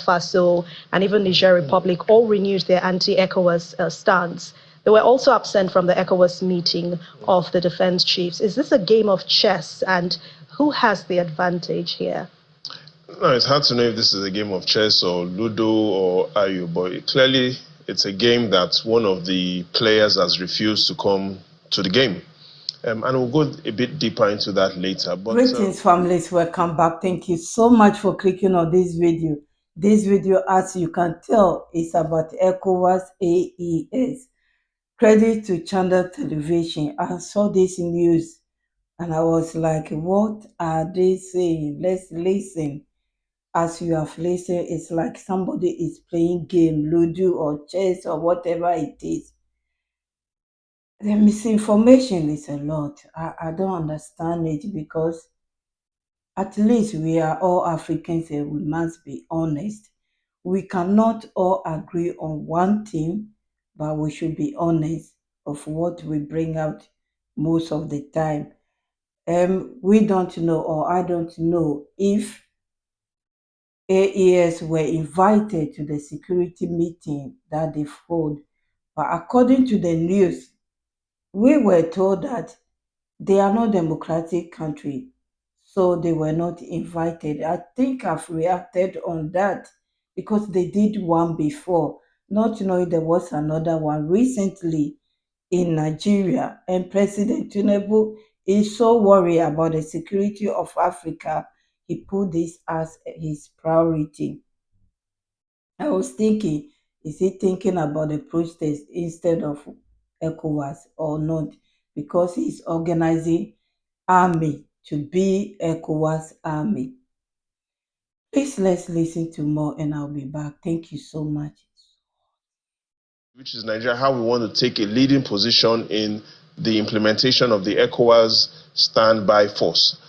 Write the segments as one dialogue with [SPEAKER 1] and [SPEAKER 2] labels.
[SPEAKER 1] Faso, and even Niger Republic all renewed their anti-ECOWAS stance. They were also absent from the ECOWAS meeting of the defense chiefs. Is this a game of chess, and who has the advantage here?
[SPEAKER 2] No, it's hard to know if this is a game of chess or Ludo or Ayu, but clearly it's a game that one of the players has refused to come to the game. And we'll go a bit deeper into that later. But,
[SPEAKER 3] greetings, families. Welcome back. Thank you so much for clicking on this video. This video, as you can tell, is about Ecowas-Aes. Credit to Channel Television. I saw this news and I was like, what are they saying? Let's listen. As you have listened, it's like somebody is playing game, Ludo or chess or whatever it is. The misinformation is a lot. I don't understand it, because at least we are all Africans and we must be honest. We cannot all agree on one thing, but we should be honest of what we bring out most of the time. We don't know, or I don't know, if AES were invited to the security meeting that they held. But according to the news, we were told that they are not democratic country, so they were not invited. I think I've reacted on that because they did one before, not knowing there was another one recently in Nigeria, and President Tinubu is so worried about the security of Africa, he put this as his priority. I was thinking, is he thinking about the protest instead of ECOWAS or not? Because he's organizing army to be ECOWAS army. Please, let's listen to more and I'll be back. Thank you so much.
[SPEAKER 2] which is Nigeria, how we want to take a leading position in the implementation of the ECOWAS standby force.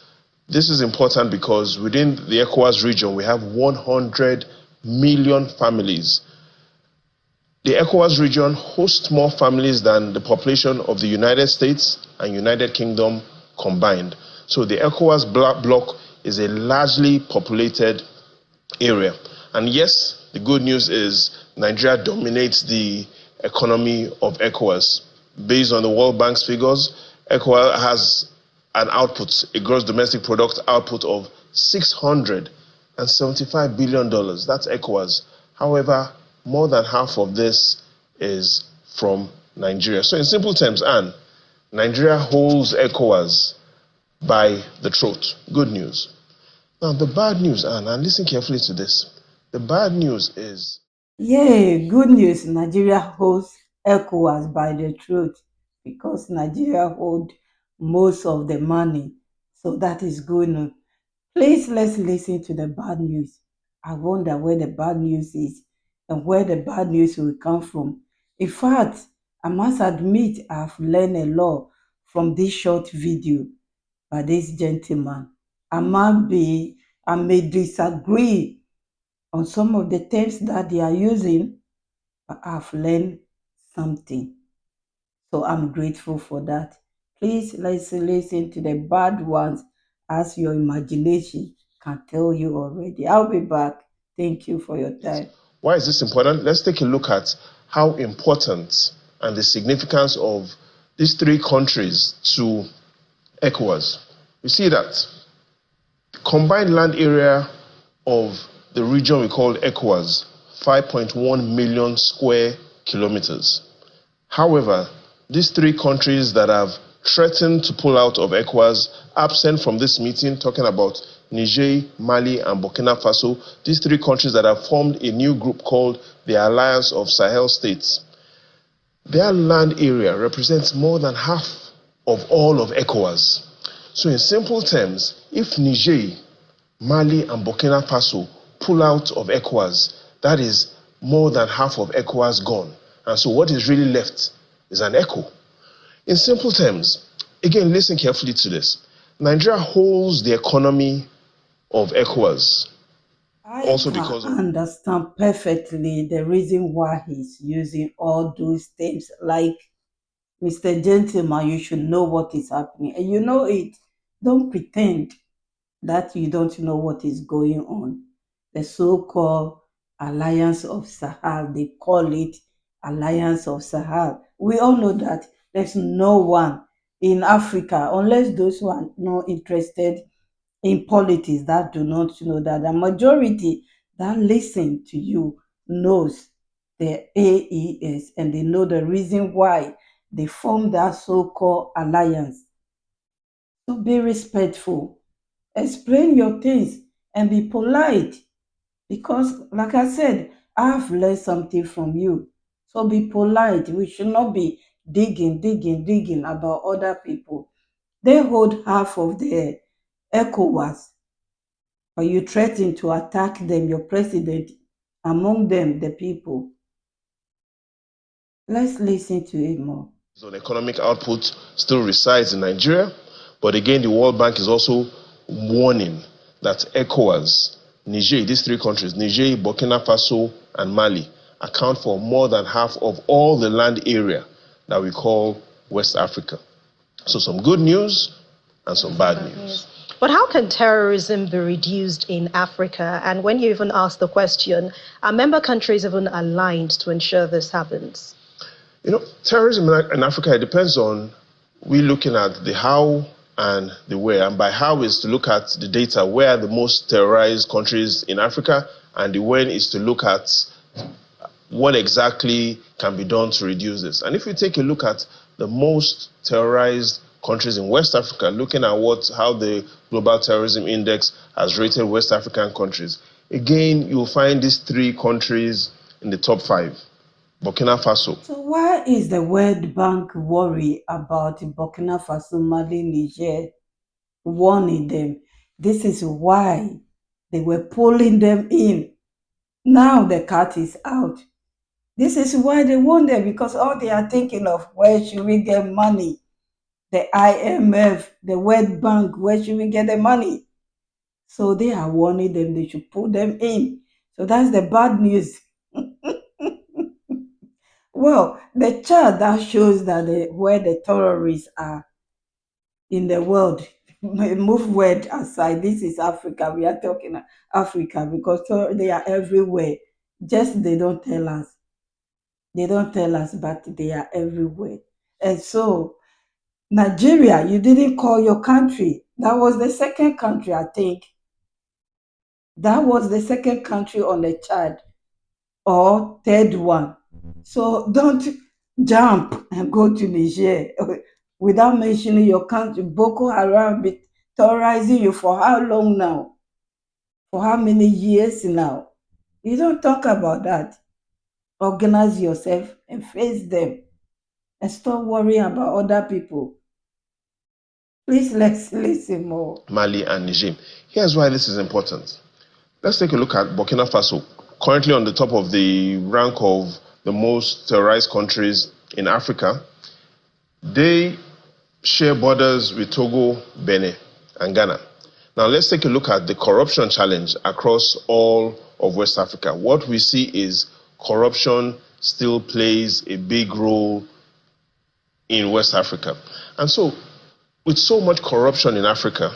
[SPEAKER 2] This is important because within the ECOWAS region, we have 100 million families. The ECOWAS region hosts more families than the population of the United States and United Kingdom combined. So the ECOWAS bloc is a largely populated area. And yes, the good news is Nigeria dominates the economy of ECOWAS. Based on the World Bank's figures, ECOWAS has an output, a gross domestic product output of $675 billion. That's ECOWAS. However, more than half of this is from Nigeria. So in simple terms, Anne, Nigeria holds ECOWAS by the throat. Good news. Now, the bad news, Anne, and listen carefully to this. The bad news is...
[SPEAKER 3] Yay, good news. Nigeria holds ECOWAS by the throat because Nigeria holds most of the money. So that is good news. Please, let's listen to the bad news. I wonder where the bad news is and where the bad news will come from. In fact, I must admit I've learned a lot from this short video by this gentleman. I may disagree on some of the terms that they are using, but I've learned something. So I'm grateful for that. Please, let's listen to the bad ones as your imagination can tell you already. I'll be back. Thank you for your time.
[SPEAKER 2] Why is this important? Let's take a look at how important and the significance of these three countries to ECOWAS. You see that the combined land area of the region we call ECOWAS, 5.1 million square kilometers. However, these three countries that have threatened to pull out of ECOWAS, absent from this meeting, talking about Niger, Mali, and Burkina Faso, these three countries that have formed a new group called the Alliance of Sahel States. Their land area represents more than half of all of ECOWAS. So in simple terms, if Niger, Mali, and Burkina Faso pull out of ECOWAS, that is more than half of ECOWAS gone. And so what is really left is an echo. In simple terms, again, listen carefully to this. Nigeria holds the economy of ECOWAS.
[SPEAKER 3] I understand perfectly the reason why he's using all those terms. Like, Mr. Gentleman, you should know what is happening. And you know it. Don't pretend that you don't know what is going on. The so-called Alliance of Sahel. They call it Alliance of Sahel. We all know that there's no one in Africa, unless those who are not interested in politics, that do not know that the majority that listen to you knows the AES, and they know the reason why they formed that so-called alliance. So be respectful, explain your things, and be polite. Because, like I said, I've learned something from you. So be polite. We should not be digging about other people. They hold half of the ECOWAS, but you threaten to attack them, your president, among them, the people. Let's listen to it more.
[SPEAKER 2] On economic output still resides in Nigeria, but again, the World Bank is also warning that ECOWAS, Niger, these three countries, Niger, Burkina Faso, and Mali, account for more than half of all the land area that we call West Africa. So some good news and some bad news.
[SPEAKER 1] But how can terrorism be reduced in Africa? And when you even ask the question, are member countries even aligned to ensure this happens?
[SPEAKER 2] You know, terrorism in Africa, it depends on we looking at the how and the where. And by how is to look at the data, where are the most terrorized countries in Africa, and the when is to look at what exactly can be done to reduce this. And if you take a look at the most terrorized countries in West Africa, looking at how the Global Terrorism Index has rated West African countries, again, you'll find these three countries in the top 5. Burkina Faso.
[SPEAKER 3] So why is the World Bank worried about Burkina Faso, Mali, Niger, warning them? This is why they were pulling them in. Now the cat is out. This is why they want them, because all they are thinking of, where should we get money? The IMF, the World Bank, where should we get the money? So they are warning them, they should pull them in. So that's the bad news. Well, the chart that shows that where the terrorists are in the world, move word aside, this is Africa. We are talking Africa because they are everywhere. Just they don't tell us. They don't tell us, but they are everywhere. And so, Nigeria, you didn't call your country. That was the second country, I think. That was the second country on the chart, or third one. So don't jump and go to Niger without mentioning your country. Boko Haram be terrorizing you for how long now? For how many years now? You don't talk about that. Organize yourself and face them and stop worrying about other people. Please, let's listen more.
[SPEAKER 2] Mali and Niger. Here's why this is important. Let's take a look at Burkina Faso, currently on the top of the rank of the most terrorized countries in Africa. They share borders with Togo, Benin, and Ghana. Now let's take a look at the corruption challenge across all of West Africa. What we see is corruption still plays a big role in West Africa. And so, with so much corruption in Africa,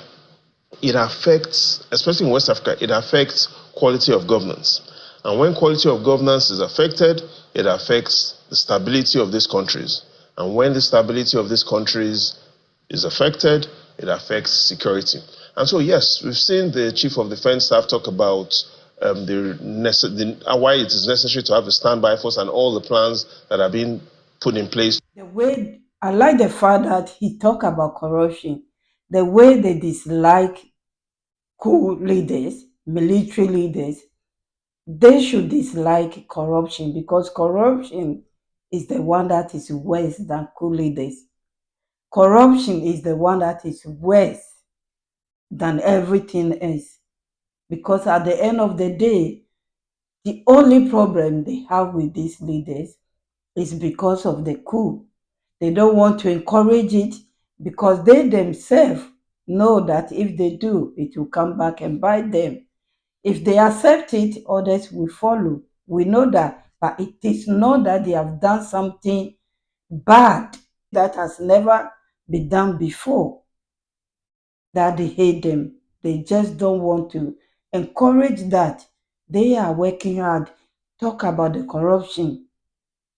[SPEAKER 2] it affects, especially in West Africa, it affects quality of governance. And when quality of governance is affected, it affects the stability of these countries. And when the stability of these countries is affected, it affects security. And so, yes, we've seen the Chief of Defense Staff talk about why it is necessary to have a standby force and all the plans that are being put in place.
[SPEAKER 3] The way I like the fact that he talked about corruption, the way they dislike coup leaders, military leaders, they should dislike corruption, because corruption is the one that is worse than coup leaders. Corruption is the one that is worse than everything else, because at the end of the day, the only problem they have with these leaders is because of the coup. They don't want to encourage it because they themselves know that if they do, it will come back and bite them. If they accept it, others will follow. We know that, but it is not that they have done something bad that has never been done before that they hate them. They just don't want to encourage that. They are working hard. Talk about the corruption.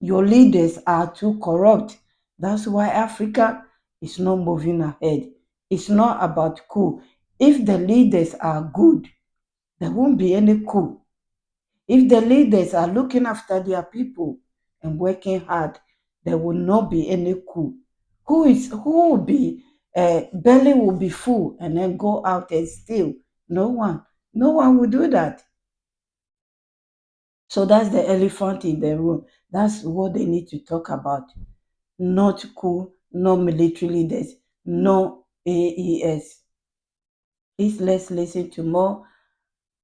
[SPEAKER 3] Your leaders are too corrupt. That's why Africa is not moving ahead. It's not about coup. If the leaders are good, there won't be any coup. If the leaders are looking after their people and working hard, there will not be any coup. Who will be belly will be full and then go out and steal? No one. No one will do that. So that's the elephant in the room. That's what they need to talk about. Not coup, no military leaders, no AES. Please let's listen to more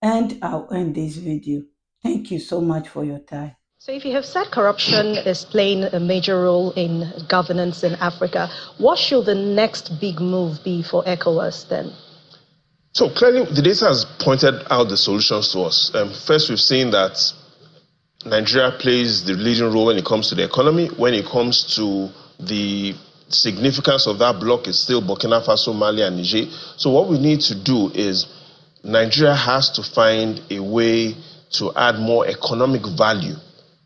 [SPEAKER 3] and I'll end this video. Thank you so much for your time.
[SPEAKER 1] So if you have said corruption is playing a major role in governance in Africa, what should the next big move be for ECOWAS then?
[SPEAKER 2] So clearly, the data has pointed out the solutions to us. First, we've seen that Nigeria plays the leading role when it comes to the economy. When it comes to the significance of that bloc, is still Burkina Faso, Mali, and Niger. So what we need to do is Nigeria has to find a way to add more economic value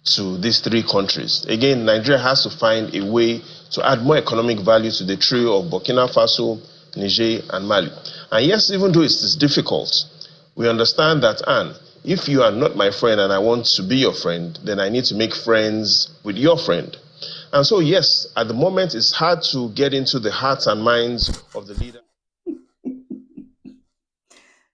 [SPEAKER 2] to these three countries. Again, Nigeria has to find a way to add more economic value to the trio of Burkina Faso, Niger, and Mali. And yes, even though it's difficult, we understand that, Anne, if you are not my friend and I want to be your friend, then I need to make friends with your friend. And so, yes, at the moment, it's hard to get into the hearts and minds of the leader.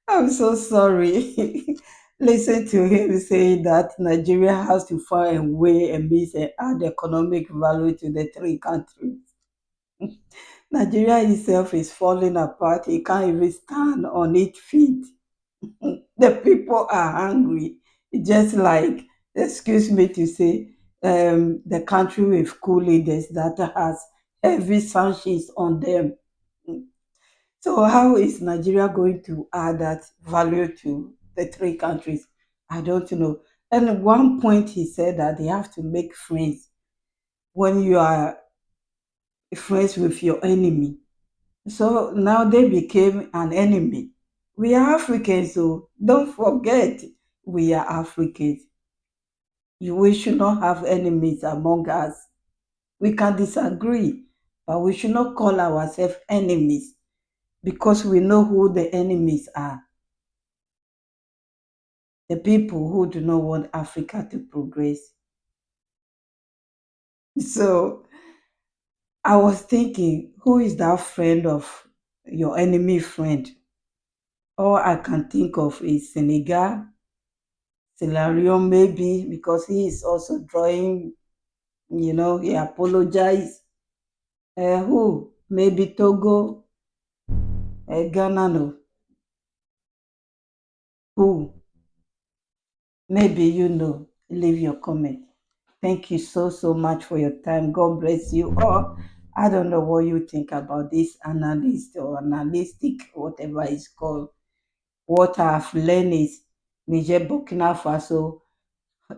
[SPEAKER 3] I'm so sorry. Listen to him say that Nigeria has to find a way and means and add economic value to the three countries. Nigeria itself is falling apart. It can't even stand on its feet. The people are hungry. Just like, excuse me to say, the country with cool leaders that has heavy sanctions on them. So how is Nigeria going to add that value to the three countries? I don't know. And at one point he said that they have to make friends when you are friends with your enemy. So now they became an enemy. We are Africans, so don't forget we are Africans. We should not have enemies among us. We can disagree, but we should not call ourselves enemies because we know who the enemies are. The people who do not want Africa to progress. So I was thinking, who is that friend of your enemy friend? All I can think of is Senegal, Sierra Leone maybe, because he is also drawing, he apologized. Who? Maybe Togo, Ghana, no. Who? Maybe leave your comment. Thank you so, so much for your time. God bless you all. I don't know what you think about this analyst or analytic, whatever it's called. What I've learned is Niger, Burkina Faso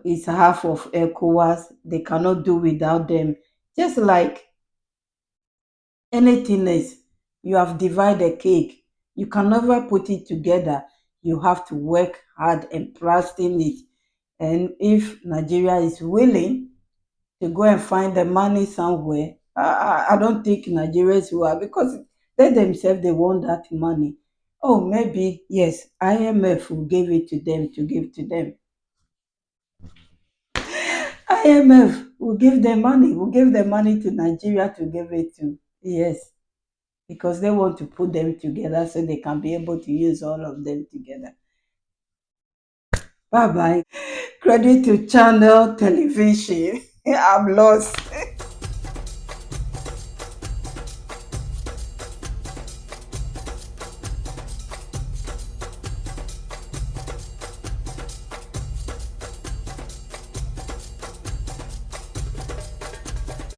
[SPEAKER 3] is half of ECOWAS. They cannot do without them. Just like anything else, you have divided cake. You can never put it together. You have to work hard and plasting it. And if Nigeria is willing to go and find the money somewhere, I don't think Nigerians will, because they themselves, they want that money. Oh, maybe, yes, IMF will give it to them to give to them. IMF will give them money, will give the money to Nigeria to give it to. Yes, because they want to put them together so they can be able to use all of them together. Bye-bye. Credit to Channel Television. I'm lost.